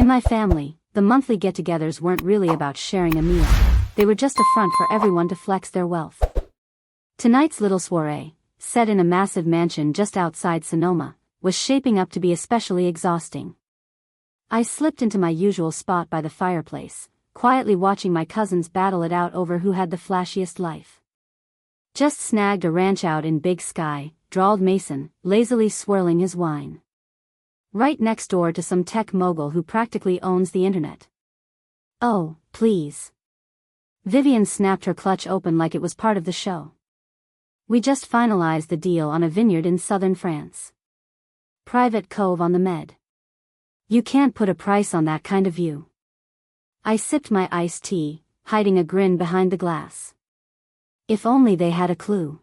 In my family, the monthly get-togethers weren't really about sharing a meal. They were just a front for everyone to flex their wealth. Tonight's little soiree, set in a massive mansion just outside Sonoma, was shaping up to be especially exhausting. I slipped into my usual spot by the fireplace, quietly watching my cousins battle it out over who had the flashiest life. "Just snagged a ranch out in Big Sky," drawled Mason, lazily swirling his wine. "Right next door to some tech mogul who practically owns the internet." "Oh, please." Vivian snapped her clutch open like it was part of the show. "We just finalized the deal on a vineyard in southern France. Private cove on the Med. You can't put a price on that kind of view." I sipped my iced tea, hiding a grin behind the glass. If only they had a clue.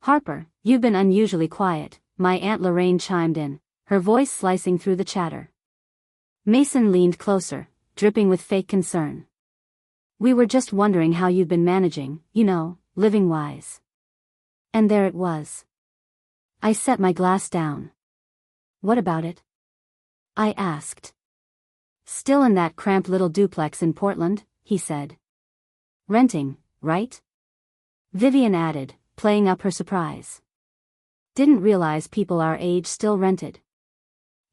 "Harper, you've been unusually quiet," my Aunt Lorraine chimed in, her voice slicing through the chatter. Mason leaned closer, dripping with fake concern. "We were just wondering how you'd been managing, living-wise." And there it was. I set my glass down. "What about it?" I asked. "Still in that cramped little duplex in Portland," he said. "Renting, right?" Vivian added, playing up her surprise. "Didn't realize people our age still rented."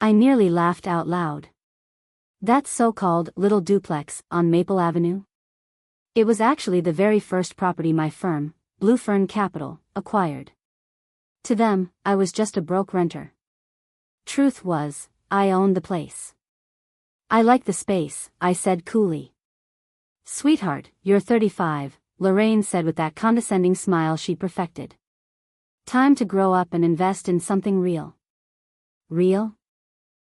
I nearly laughed out loud. "That so-called little duplex on Maple Avenue?" It was actually the very first property my firm, Blue Fern Capital, acquired. To them, I was just a broke renter. Truth was, I owned the place. "I like the space," I said coolly. "Sweetheart, you're 35, Lorraine said with that condescending smile she perfected. "Time to grow up and invest in something real." Real?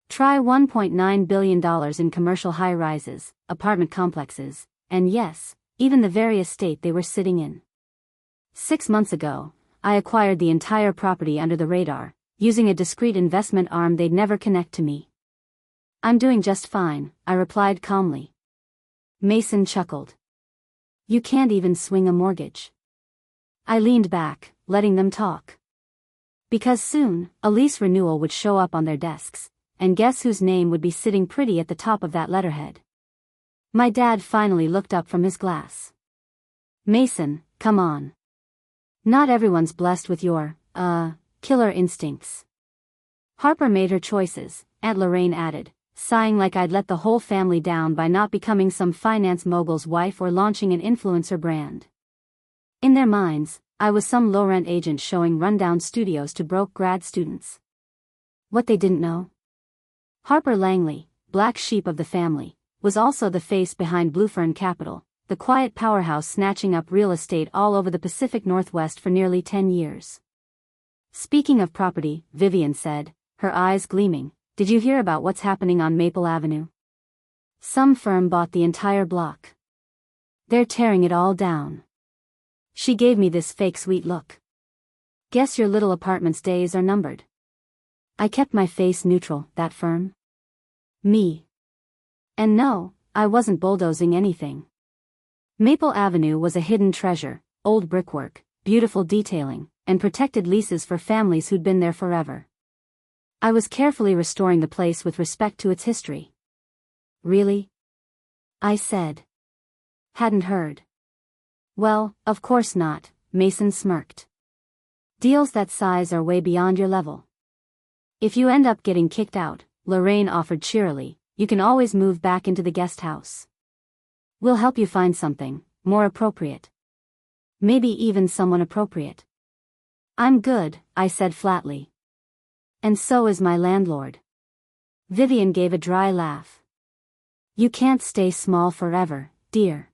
Try $1.9 billion in commercial high-rises, apartment complexes, and yes, even the very estate they were sitting in. 6 months ago, I acquired the entire property under the radar, using a discreet investment arm they'd never connect to me. "I'm doing just fine," I replied calmly. Mason chuckled. "You can't even swing a mortgage." I leaned back, letting them talk. Because soon, a lease renewal would show up on their desks, and guess whose name would be sitting pretty at the top of that letterhead? My dad finally looked up from his glass. "Mason, come on. Not everyone's blessed with your, killer instincts." "Harper made her choices," Aunt Lorraine added, sighing like I'd let the whole family down by not becoming some finance mogul's wife or launching an influencer brand. In their minds, I was some low-rent agent showing rundown studios to broke grad students. What they didn't know? Harper Langley, black sheep of the family, was also the face behind Blue Fern Capital, the quiet powerhouse snatching up real estate all over the Pacific Northwest for nearly 10 years. "Speaking of property," Vivian said, her eyes gleaming, "did you hear about what's happening on Maple Avenue? Some firm bought the entire block. They're tearing it all down." She gave me this fake sweet look. "Guess your little apartment's days are numbered." I kept my face neutral. "That firm? Me?" And no, I wasn't bulldozing anything. Maple Avenue was a hidden treasure, old brickwork, beautiful detailing, and protected leases for families who'd been there forever. I was carefully restoring the place with respect to its history. "Really?" I said. "Hadn't heard." "Well, of course not," Mason smirked. "Deals that size are way beyond your level. If you end up getting kicked out," Lorraine offered cheerily, "you can always move back into the guest house. We'll help you find something more appropriate. Maybe even someone appropriate." "I'm good," I said flatly. "And so is my landlord." Vivian gave a dry laugh. "You can't stay small forever, dear."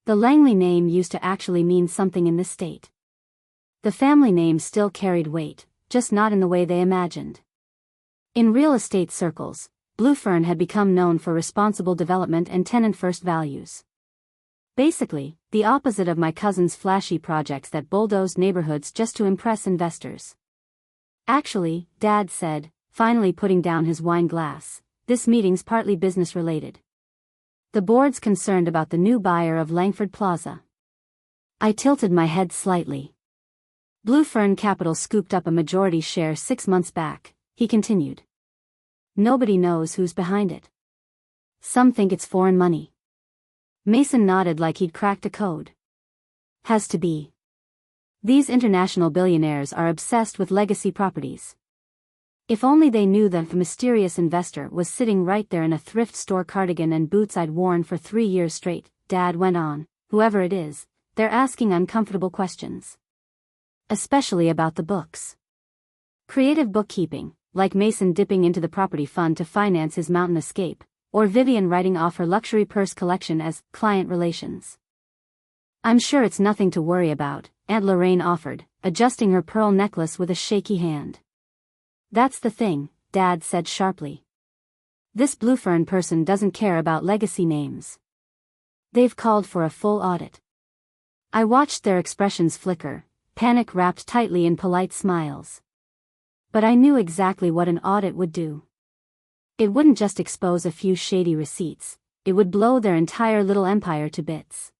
The Langley name used to actually mean something in this state. The family name still carried weight, just not in the way they imagined. In real estate circles, Blue Fern had become known for responsible development and tenant-first values. Basically, the opposite of my cousin's flashy projects that bulldozed neighborhoods just to impress investors. "Actually," Dad said, finally putting down his wine glass, "this meeting's partly business-related. The board's concerned about the new buyer of Langford Plaza." I tilted my head slightly. "Blue Fern Capital scooped up a majority share 6 months back," he continued. "Nobody knows who's behind it. Some think it's foreign money. Mason nodded like he'd cracked a code. Has to be. These international billionaires are obsessed with legacy properties. If only they knew that the mysterious investor was sitting right there in a thrift store cardigan and boots I'd worn for 3 years straight, Dad went on. Whoever it is, they're asking uncomfortable questions. Especially about the books. Creative bookkeeping, like Mason dipping into the property fund to finance his mountain escape, or Vivian writing off her luxury purse collection as client relations. I'm sure it's nothing to worry about, Aunt Lorraine offered, adjusting her pearl necklace with a shaky hand. That's the thing, Dad said sharply. This Bluefern person doesn't care about legacy names. They've called for a full audit. I watched their expressions flicker, panic wrapped tightly in polite smiles. But I knew exactly what an audit would do. It wouldn't just expose a few shady receipts, it would blow their entire little empire to bits.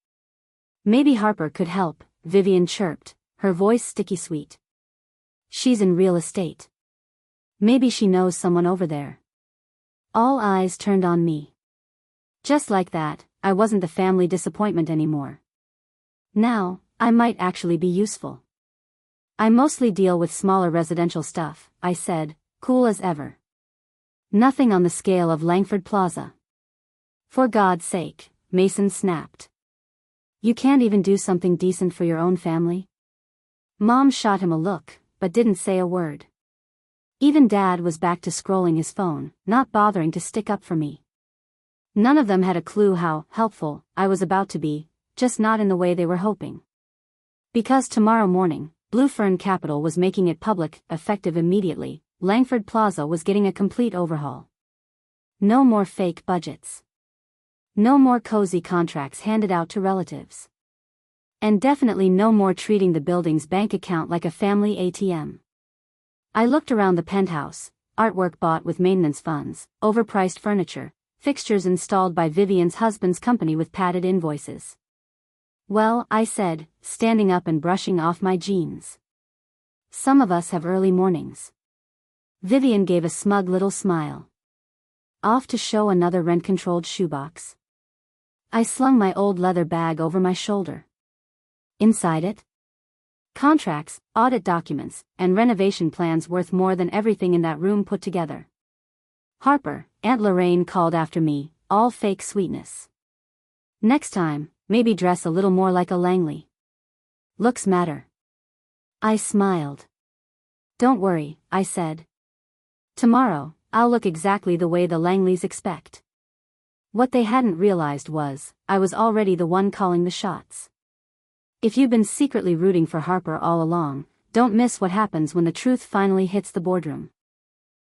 Maybe Harper could help, Vivian chirped, her voice sticky sweet. She's in real estate. Maybe she knows someone over there. All eyes turned on me. Just like that, I wasn't the family disappointment anymore. Now, I might actually be useful. I mostly deal with smaller residential stuff, I said, cool as ever. Nothing on the scale of Langford Plaza. For God's sake, Mason snapped. You can't even do something decent for your own family? Mom shot him a look, but didn't say a word. Even Dad was back to scrolling his phone, not bothering to stick up for me. None of them had a clue how helpful I was about to be, just not in the way they were hoping. Because tomorrow morning, Bluefern Capital was making it public, effective immediately, Langford Plaza was getting a complete overhaul. No more fake budgets. No more cozy contracts handed out to relatives. And definitely no more treating the building's bank account like a family ATM. I looked around the penthouse, artwork bought with maintenance funds, overpriced furniture, fixtures installed by Vivian's husband's company with padded invoices. Well, I said, standing up and brushing off my jeans. Some of us have early mornings. Vivian gave a smug little smile. Off to show another rent-controlled shoebox. I slung my old leather bag over my shoulder. Inside it? Contracts, audit documents, and renovation plans worth more than everything in that room put together. Harper, Aunt Lorraine called after me, all fake sweetness. Next time, maybe dress a little more like a Langley. Looks matter. I smiled. Don't worry, I said. Tomorrow, I'll look exactly the way the Langleys expect. What they hadn't realized was, I was already the one calling the shots. If you've been secretly rooting for Harper all along, don't miss what happens when the truth finally hits the boardroom.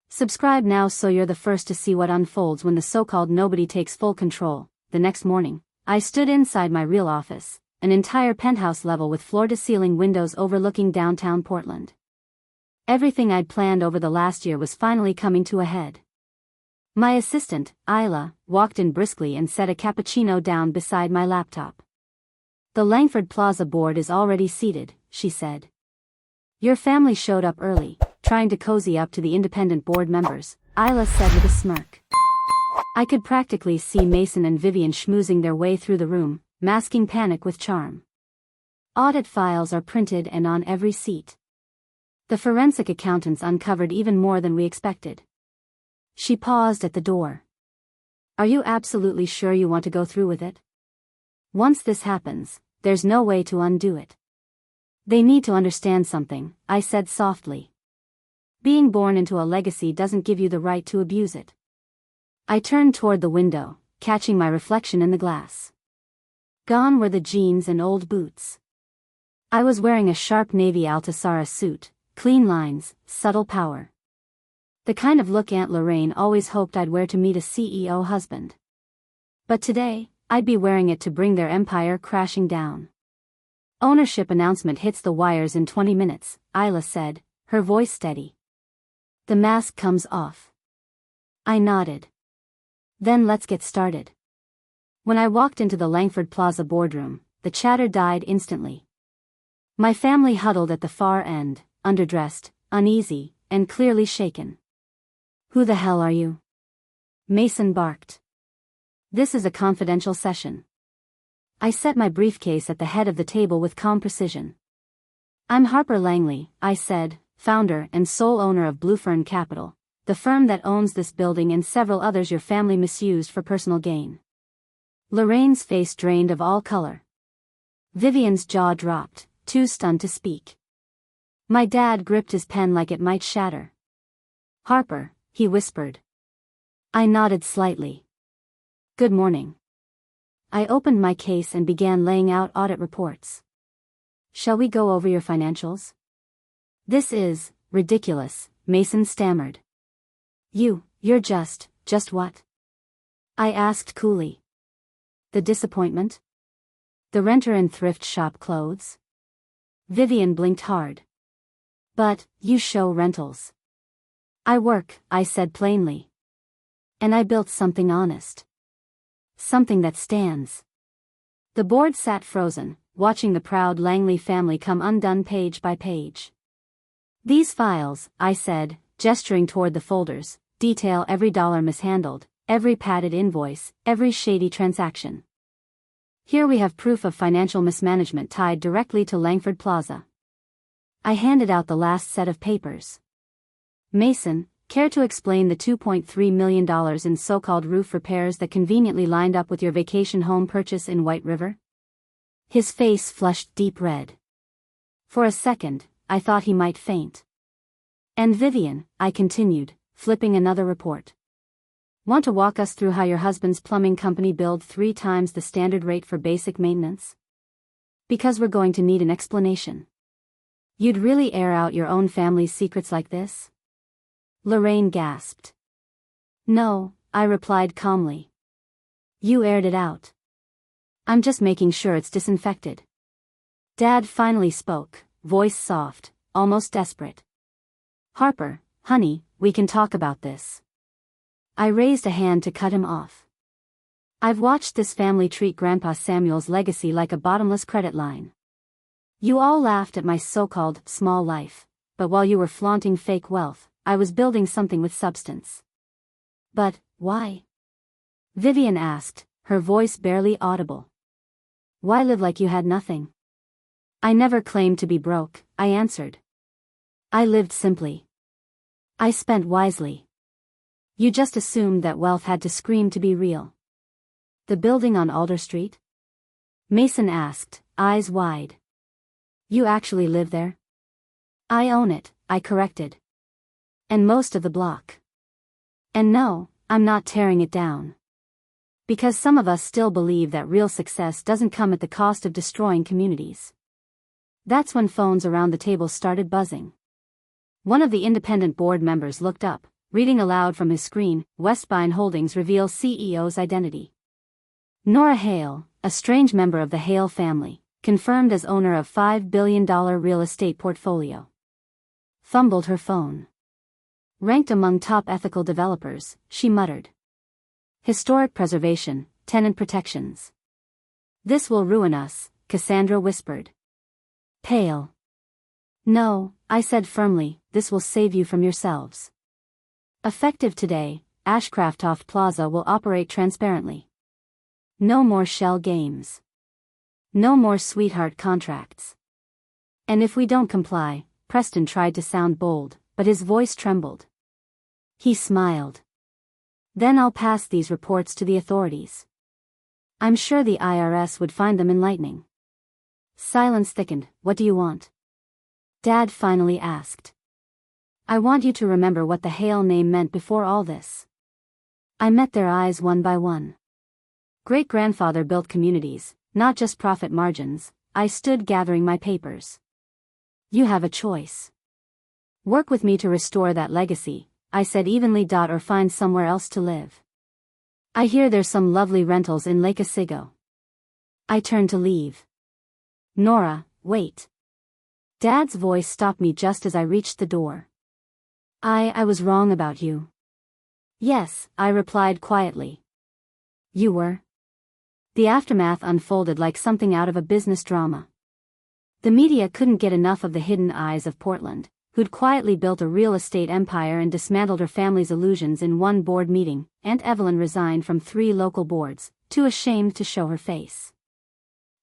Subscribe now so you're the first to see what unfolds when the so-called nobody takes full control. The next morning, I stood inside my real office, an entire penthouse level with floor-to-ceiling windows overlooking downtown Portland. Everything I'd planned over the last year was finally coming to a head. My assistant, Isla, walked in briskly and set a cappuccino down beside my laptop. The Langford Plaza board is already seated, she said. Your family showed up early, trying to cozy up to the independent board members, Isla said with a smirk. I could practically see Mason and Vivian schmoozing their way through the room, masking panic with charm. Audit files are printed and on every seat. The forensic accountants uncovered even more than we expected. She paused at the door. Are you absolutely sure you want to go through with it? Once this happens, there's no way to undo it. They need to understand something, I said softly. Being born into a legacy doesn't give you the right to abuse it. I turned toward the window, catching my reflection in the glass. Gone were the jeans and old boots. I was wearing a sharp navy Altasara suit, clean lines, subtle power. The kind of look Aunt Lorraine always hoped I'd wear to meet a CEO husband. But today, I'd be wearing it to bring their empire crashing down. Ownership announcement hits the wires in 20 minutes, Isla said, her voice steady. The mask comes off. I nodded. Then let's get started. When I walked into the Langford Plaza boardroom, the chatter died instantly. My family huddled at the far end, underdressed, uneasy, and clearly shaken. Who the hell are you? Mason barked. This is a confidential session. I set my briefcase at the head of the table with calm precision. I'm Harper Langley, I said, founder and sole owner of Bluefern Capital, the firm that owns this building and several others your family misused for personal gain. Lorraine's face drained of all color. Vivian's jaw dropped, too stunned to speak. My dad gripped his pen like it might shatter. Harper, he whispered. I nodded slightly. Good morning. I opened my case and began laying out audit reports. Shall we go over your financials? This is ridiculous, Mason stammered. You're just what? I asked coolly. The disappointment? The renter and thrift shop clothes? Vivian blinked hard. But, you show rentals. I work, I said plainly. And I built something honest. Something that stands. The board sat frozen, watching the proud Langley family come undone page by page. These files, I said, gesturing toward the folders, detail every dollar mishandled, every padded invoice, every shady transaction. Here we have proof of financial mismanagement tied directly to Langford Plaza. I handed out the last set of papers. Mason, care to explain the $2.3 million in so-called roof repairs that conveniently lined up with your vacation home purchase in White River? His face flushed deep red. For a second, I thought he might faint. And Vivian, I continued, flipping another report. Want to walk us through how your husband's plumbing company billed 3 times the standard rate for basic maintenance? Because we're going to need an explanation. You'd really air out your own family's secrets like this? Lorraine gasped. No, I replied calmly. You aired it out. I'm just making sure it's disinfected. Dad finally spoke, voice soft, almost desperate. Harper, honey, we can talk about this. I raised a hand to cut him off. I've watched this family treat Grandpa Samuel's legacy like a bottomless credit line. You all laughed at my so-called small life, but while you were flaunting fake wealth, I was building something with substance. But, why? Vivian asked, her voice barely audible. Why live like you had nothing? I never claimed to be broke, I answered. I lived simply. I spent wisely. You just assumed that wealth had to scream to be real. The building on Alder Street? Mason asked, eyes wide. You actually live there? I own it, I corrected. And most of the block. And no, I'm not tearing it down. Because some of us still believe that real success doesn't come at the cost of destroying communities. That's when phones around the table started buzzing. One of the independent board members looked up, reading aloud from his screen, Westbine Holdings reveals CEO's identity. Nora Hale, a strange member of the Hale family, confirmed as owner of $5 billion real estate portfolio. Fumbled her phone. Ranked among top ethical developers, she muttered. Historic preservation, tenant protections. This will ruin us, Cassandra whispered. Pale. No, I said firmly, this will save you from yourselves. Effective today, Ashcraft Plaza will operate transparently. No more shell games. No more sweetheart contracts. And if we don't comply, Preston tried to sound bold, but his voice trembled. He smiled. Then I'll pass these reports to the authorities. I'm sure the IRS would find them enlightening. Silence thickened. What do you want? Dad finally asked. I want you to remember what the Hale name meant before all this. I met their eyes one by one. Great-grandfather built communities, not just profit margins. I stood gathering my papers. You have a choice. Work with me to restore that legacy, I said evenly, or find somewhere else to live. I hear there's some lovely rentals in Lake Osago. I turned to leave. Nora, wait. Dad's voice stopped me just as I reached the door. I was wrong about you. Yes, I replied quietly. You were? The aftermath unfolded like something out of a business drama. The media couldn't get enough of the hidden eyes of Portland, who'd quietly built a real estate empire and dismantled her family's illusions in one board meeting. Aunt Evelyn resigned from 3 local boards, too ashamed to show her face.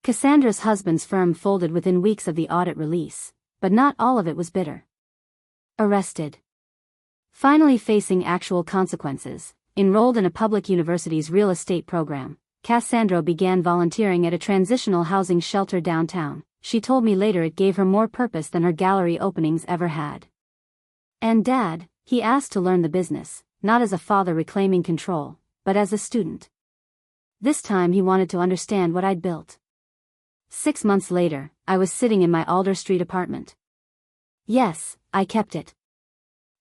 Cassandra's husband's firm folded within weeks of the audit release, but not all of it was bitter. Arrested. Finally facing actual consequences, enrolled in a public university's real estate program, Cassandra began volunteering at a transitional housing shelter downtown. She told me later it gave her more purpose than her gallery openings ever had. And Dad, he asked to learn the business, not as a father reclaiming control, but as a student. This time he wanted to understand what I'd built. 6 months later, I was sitting in my Alder Street apartment. Yes, I kept it.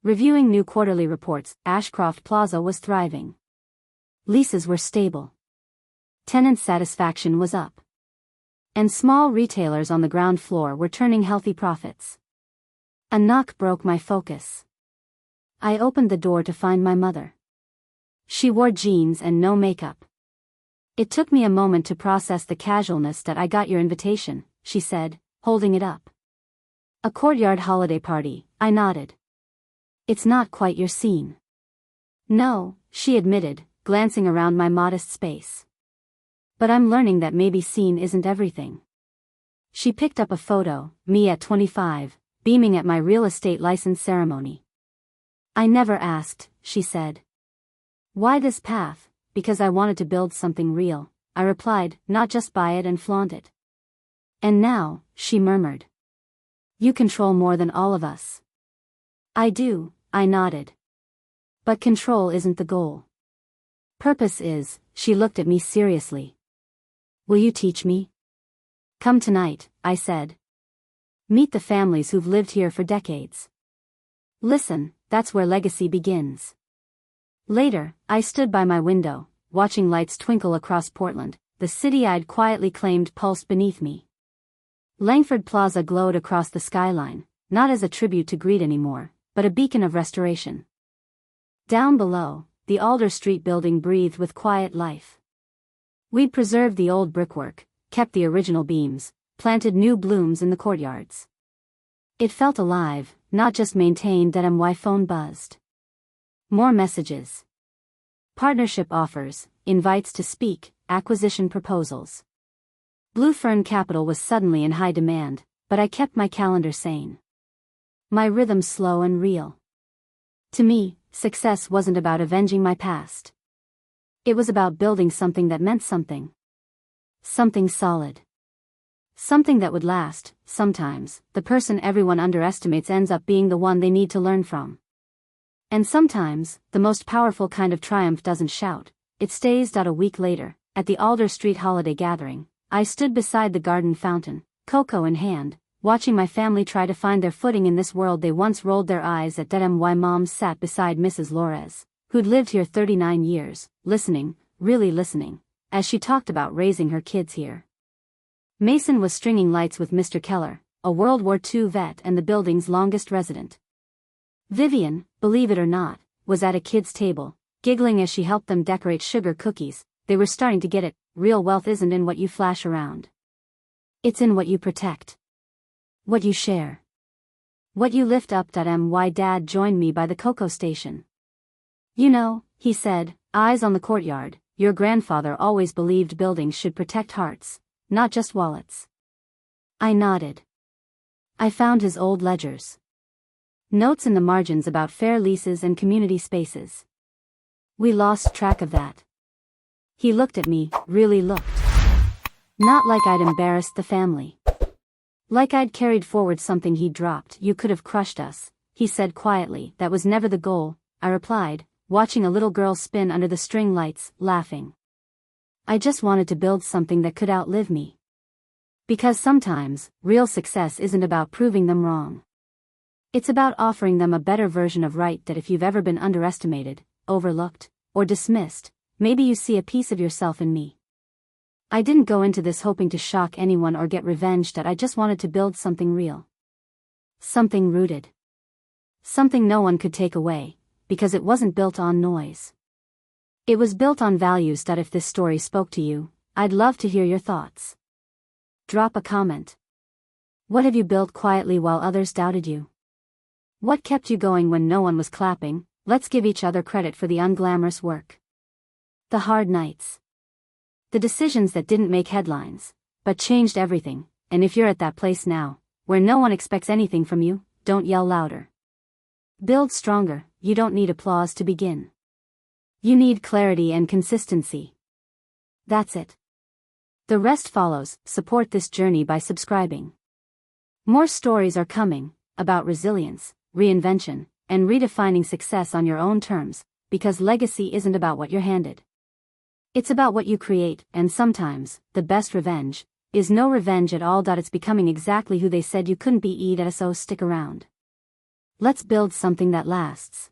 Reviewing new quarterly reports, Ashcroft Plaza was thriving. Leases were stable. Tenant satisfaction was up. And small retailers on the ground floor were turning healthy profits. A knock broke my focus. I opened the door to find my mother. She wore jeans and no makeup. It took me a moment to process the casualness. "That I got your invitation," she said, holding it up. "A courtyard holiday party," I nodded. "It's not quite your scene." "No," she admitted, glancing around my modest space. "But I'm learning that maybe scene isn't everything." She picked up a photo, me at 25, beaming at my real estate license ceremony. "I never asked," she said. "Why this path?" "Because I wanted to build something real," I replied, "not just buy it and flaunt it." "And now," she murmured. "You control more than all of us." "I do," I nodded. "But control isn't the goal. Purpose is." She looked at me seriously. "Will you teach me?" "Come tonight," I said. "Meet the families who've lived here for decades. Listen, that's where legacy begins." Later, I stood by my window, watching lights twinkle across Portland. The city I'd quietly claimed pulsed beneath me. Langford Plaza glowed across the skyline, not as a tribute to greed anymore, but a beacon of restoration. Down below, the Alder Street building breathed with quiet life. We'd preserved the old brickwork, kept the original beams, planted new blooms in the courtyards. It felt alive, not just maintained. That my phone buzzed. More messages. Partnership offers, invites to speak, acquisition proposals. Blue Fern Capital was suddenly in high demand, but I kept my calendar sane. My rhythm slow and real. To me, success wasn't about avenging my past. It was about building something that meant something. Something solid. Something that would last. Sometimes, the person everyone underestimates ends up being the one they need to learn from. And sometimes, the most powerful kind of triumph doesn't shout, it stays. A week later, at the Alder Street holiday gathering, I stood beside the garden fountain, cocoa in hand, watching my family try to find their footing in this world. They once rolled their eyes at. My mom sat beside Mrs. Lores, who'd lived here 39 years, listening, really listening, as she talked about raising her kids here. Mason was stringing lights with Mr. Keller, a World War II vet and the building's longest resident. Vivian, believe it or not, was at a kid's table, giggling as she helped them decorate sugar cookies. They were starting to get it. Real wealth isn't in what you flash around. It's in what you protect. What you share. What you lift up. My dad joined me by the cocoa station. "You know," he said, eyes on the courtyard, "your grandfather always believed buildings should protect hearts, not just wallets." I nodded. I found his old ledgers. Notes in the margins about fair leases and community spaces. We lost track of that. He looked at me, really looked. Not like I'd embarrassed the family. Like I'd carried forward something he'd dropped. "You could have crushed us," he said quietly. "That was never the goal," I replied, watching a little girl spin under the string lights, laughing. "I just wanted to build something that could outlive me." Because sometimes, real success isn't about proving them wrong. It's about offering them a better version of right. That if you've ever been underestimated, overlooked, or dismissed, maybe you see a piece of yourself in me. I didn't go into this hoping to shock anyone or get revenge. I just wanted to build something real. Something rooted. Something no one could take away, because it wasn't built on noise. It was built on values. If this story spoke to you, I'd love to hear your thoughts. Drop a comment. What have you built quietly while others doubted you? What kept you going when no one was clapping? Let's give each other credit for the unglamorous work. The hard nights. The decisions that didn't make headlines, but changed everything. And if you're at that place now, where no one expects anything from you, don't yell louder. Build stronger. You don't need applause to begin. You need clarity and consistency. That's it. The rest follows. Support this journey by subscribing. More stories are coming, about resilience, reinvention, and redefining success on your own terms, because legacy isn't about what you're handed. It's about what you create, and sometimes, the best revenge is no revenge at all. It's becoming exactly who they said you couldn't be. So stick around. Let's build something that lasts.